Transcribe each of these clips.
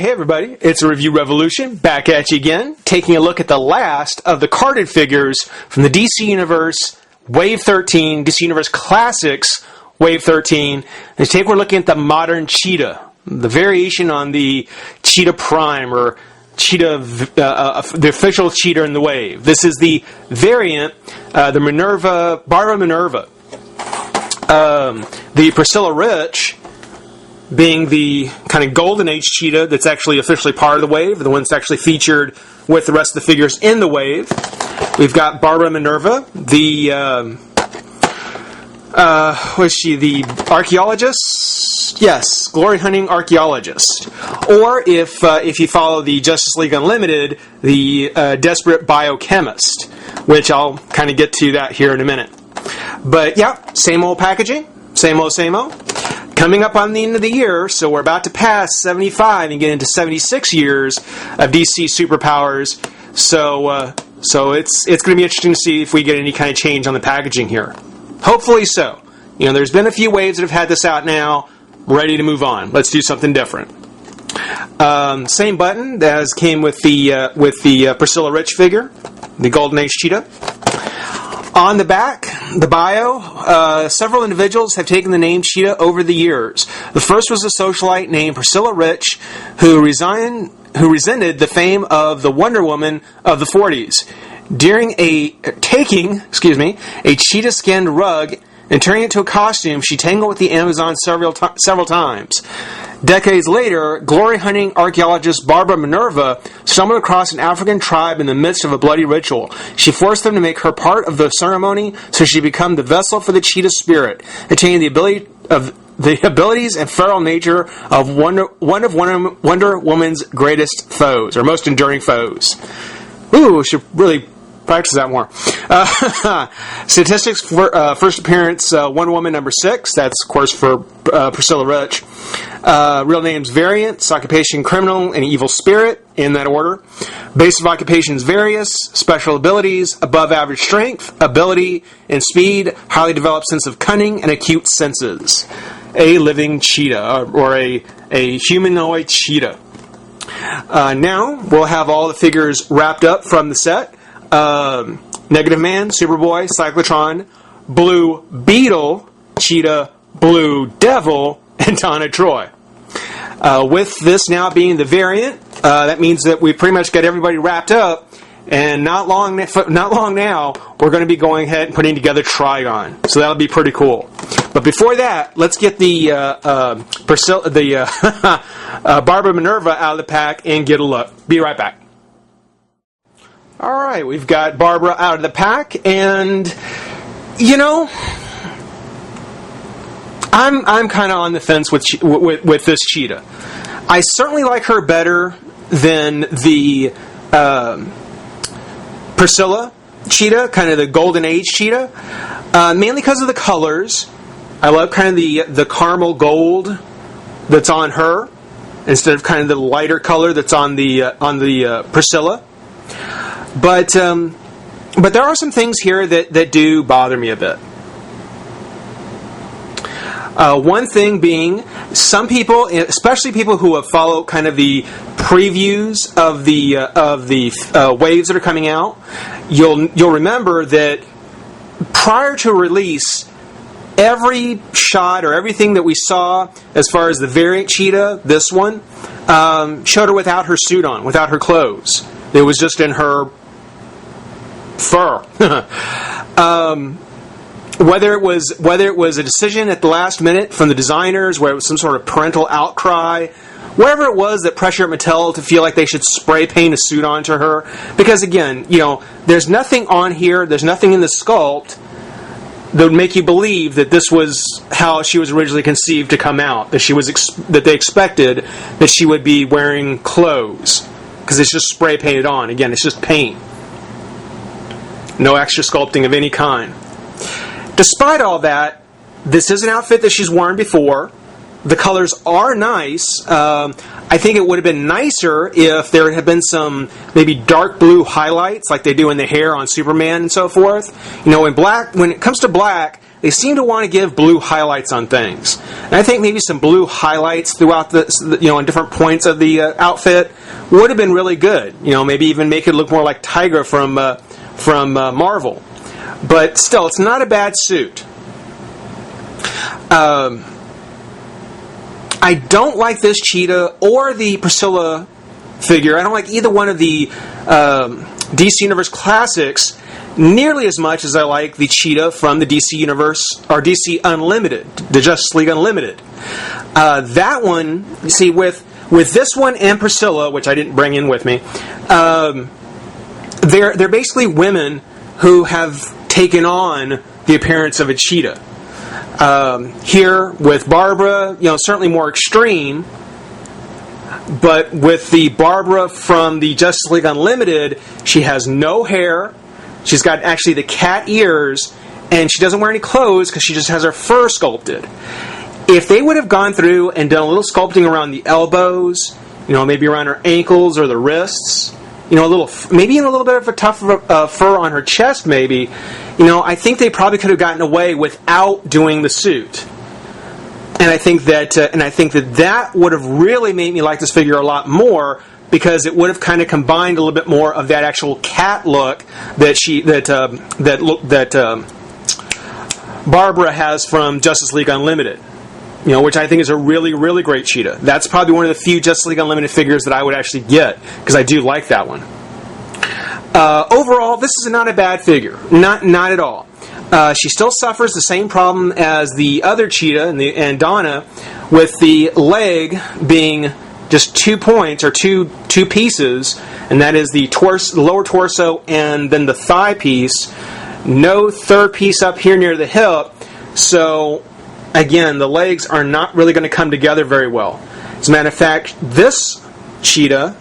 Hey everybody, it's a Review Revolution, back at you again, taking a look at the last of the carded figures from the DC Universe Wave 13, DC Universe Classics Wave 13. And today we're looking at the modern Cheetah, the variation on the Cheetah Prime, or Cheetah, the official Cheetah in the Wave. This is the variant, the Minerva, Barbara Minerva. The Priscilla Rich being the kind of golden age cheetah that's actually officially part of the wave, the one that's actually featured with the rest of the figures in the wave. We've got Barbara Minerva, the was she the archaeologist? Yes, glory hunting archaeologist. Or if you follow the Justice League Unlimited, the desperate biochemist, which I'll kind of get to that here in a minute. But yeah, same old packaging, same old, same old. Coming up on the end of the year, so we're about to pass 75 and get into 76 years of DC superpowers. So it's going to be interesting to see if we get any kind of change on the packaging here. Hopefully so. You know, there's been a few waves that have had this out now. Ready to move on. Let's do something different. Same button as came with the Priscilla Rich figure, the Golden Age Cheetah. On the back, the bio, several individuals have taken the name Cheetah over the years. The first was a socialite named Priscilla Rich, who resented the fame of the Wonder Woman of the 40s. During taking a cheetah-skinned rug and turning it into a costume, she tangled with the Amazon several times. Decades later, glory-hunting archaeologist Barbara Minerva stumbled across an African tribe in the midst of a bloody ritual. She forced them to make her part of the ceremony, so she became the vessel for the cheetah spirit, attaining the abilities and feral nature of Wonder Woman's greatest foes, or most enduring foes. Ooh, should really practice that more. Statistics for first appearance, Wonder Woman number 6. That's, of course, for Priscilla Rich. Real names Variant, occupation criminal and evil spirit, in that order. Base of occupations various, special abilities, above average strength, ability and speed, highly developed sense of cunning, and acute senses. A living cheetah, or a humanoid cheetah. Now, we'll have all the figures wrapped up from the set. Negative Man, Superboy, Cyclotron, Blue Beetle, Cheetah, Blue Devil, and Donna Troy. With this now being the variant, that means that we pretty much got everybody wrapped up, and not long now, we're going to be going ahead and putting together Trigon. So that'll be pretty cool. But before that, let's get the Barbara Minerva out of the pack and get a look. Be right back. All right, we've got Barbara out of the pack, and you know, I'm kind of on the fence with this cheetah. I certainly like her better than the Priscilla cheetah, kind of the Golden Age cheetah, mainly because of the colors. I love kind of the caramel gold that's on her instead of kind of the lighter color that's on the Priscilla. But there are some things here that do bother me a bit. One thing being, some people, especially people who have followed kind of the previews of the waves that are coming out, you'll remember that prior to release, every shot or everything that we saw as far as the Variant Cheetah, this one, showed her without her suit on, without her clothes. It was just in her fur. Whether it was a decision at the last minute from the designers, where it was some sort of parental outcry, whatever it was that pressured Mattel to feel like they should spray paint a suit onto her, because again, you know, there's nothing on here, there's nothing in the sculpt that would make you believe that this was how she was originally conceived to come out, that they expected that she would be wearing clothes, because it's just spray painted on. Again, it's just paint. No extra sculpting of any kind. Despite all that, this is an outfit that she's worn before. The colors are nice. I think it would have been nicer if there had been some maybe dark blue highlights like they do in the hair on Superman and so forth. You know, when it comes to black, they seem to want to give blue highlights on things. And I think maybe some blue highlights throughout the, on different points of the outfit would have been really good. Maybe even make it look more like Tigra from Marvel. But still, it's not a bad suit. I don't like this Cheetah or the Priscilla figure. I don't like either one of the DC Universe Classics nearly as much as I like the Cheetah from the DC Universe, or DC Unlimited, the Justice League Unlimited. That one, you see, with this one and Priscilla, which I didn't bring in with me, they're basically women who have taken on the appearance of a cheetah. Here with Barbara, certainly more extreme, but with the Barbara from the Justice League Unlimited, she has no hair. She's got actually the cat ears, and she doesn't wear any clothes because she just has her fur sculpted. If they would have gone through and done a little sculpting around the elbows, maybe around her ankles or the wrists, maybe even a little bit of a tough fur on her chest, maybe, I think they probably could have gotten away without doing the suit. And I think that would have really made me like this figure a lot more, because it would have kind of combined a little bit more of that actual cat look that Barbara has from Justice League Unlimited, which I think is a really, really great Cheetah. That's probably one of the few Justice League Unlimited figures that I would actually get, because I do like that one. Overall, this is not a bad figure, not at all. She still suffers the same problem as the other Cheetah and Donna, with the leg being just 2 points, or two pieces, and that is the lower torso and then the thigh piece. No third piece up here near the hip. So again, the legs are not really going to come together very well. As a matter of fact, this Cheetah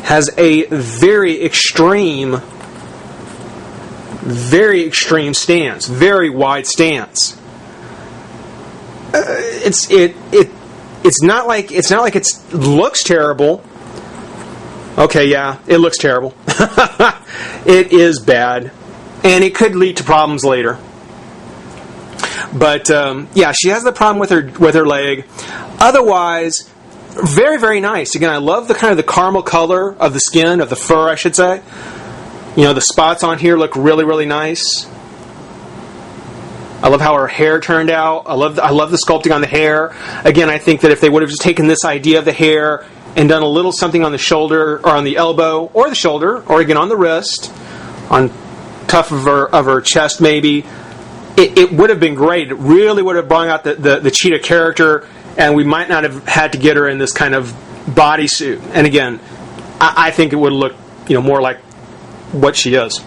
has a very extreme stance, very wide stance. It's not like it looks terrible. Okay, yeah, it looks terrible. It is bad, and it could lead to problems later. But yeah, she has the problem with her leg. Otherwise, very, very nice. Again, I love the kind of the caramel color of the skin, of the fur, I should say. The spots on here look really, really nice. I love how her hair turned out. I love the sculpting on the hair. Again, I think that if they would have just taken this idea of the hair and done a little something on the shoulder, or on the elbow, or the shoulder, or again on the wrist, on top of her chest maybe, it would have been great. It really would have brought out the Cheetah character, and we might not have had to get her in this kind of bodysuit. And again, I think it would look more like what she is.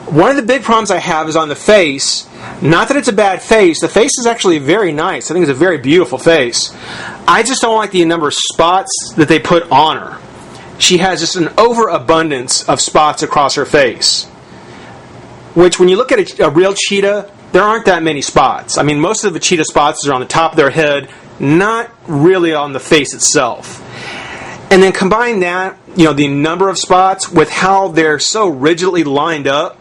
One of the big problems I have is on the face. Not that it's a bad face. The face is actually very nice. I think it's a very beautiful face. I just don't like the number of spots that they put on her. She has just an overabundance of spots across her face, which when you look at a real cheetah, there aren't that many spots. I mean, most of the cheetah spots are on the top of their head, not really on the face itself. And then combine that, the number of spots with how they're so rigidly lined up.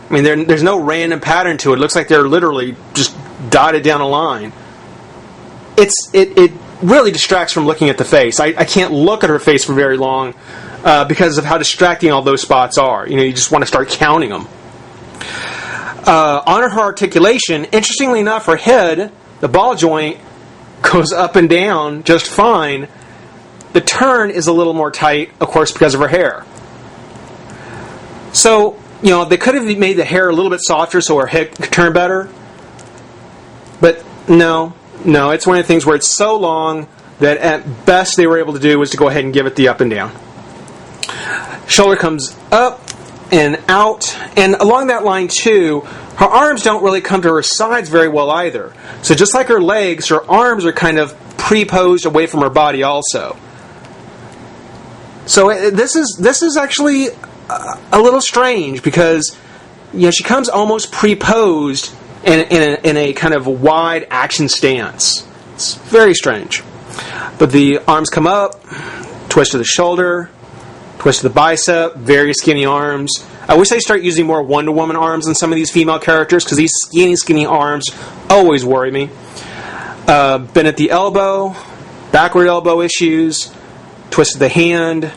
I mean, there's no random pattern to it. It looks like they're literally just dotted down a line. It really distracts from looking at the face. I can't look at her face for very long because of how distracting all those spots are. You just want to start counting them. On her articulation, interestingly enough, her head, the ball joint, goes up and down just fine. The turn is a little more tight, of course, because of her hair. So, they could have made the hair a little bit softer so her head could turn better. But no, it's one of the things where it's so long that at best they were able to do was to go ahead and give it the up and down. Shoulder comes up and out, and along that line too, her arms don't really come to her sides very well either. So just like her legs, her arms are kind of pre-posed away from her body also. So this is actually a little strange, because she comes almost pre-posed in a kind of wide action stance. It's very strange. But the arms come up, twist to the shoulder, twist to the bicep, very skinny arms. I wish they start using more Wonder Woman arms in some of these female characters, because these skinny arms always worry me. Bent at the elbow, backward elbow issues, twist of the hand,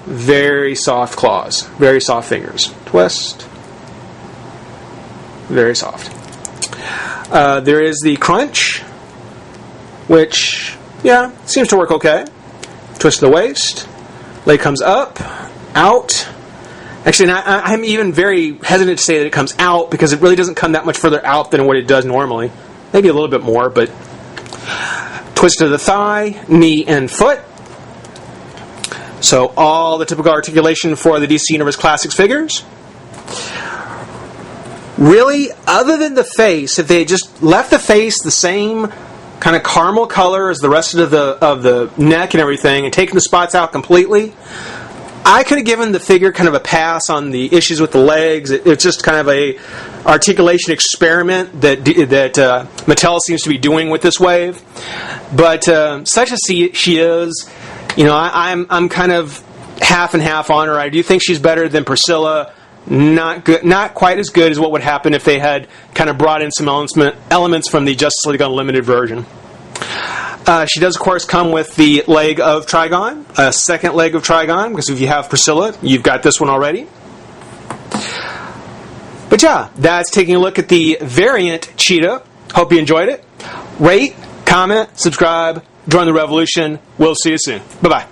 very soft claws, very soft fingers. Twist, very soft. There is the crunch, which, yeah, seems to work okay. Twist of the waist, leg comes up, out. Actually, I'm even very hesitant to say that it comes out, because it really doesn't come that much further out than what it does normally. Maybe a little bit more, but twist of the thigh, knee, and foot. So all the typical articulation for the DC Universe Classics figures. Really, other than the face, if they had just left the face the same kind of caramel color as the rest of the neck and everything, and taken the spots out completely, I could have given the figure kind of a pass on the issues with the legs. It's just kind of a articulation experiment that Mattel seems to be doing with this wave. But such as she is, I'm kind of half and half on her. I do think she's better than Priscilla. Not good, not quite as good as what would happen if they had kind of brought in some elements from the Justice League Unlimited version. She does, of course, come with the leg of Trigon, a second leg of Trigon, because if you have Priscilla, you've got this one already. But yeah, that's taking a look at the Variant Cheetah. Hope you enjoyed it. Rate, comment, subscribe, join the revolution. We'll see you soon. Bye-bye.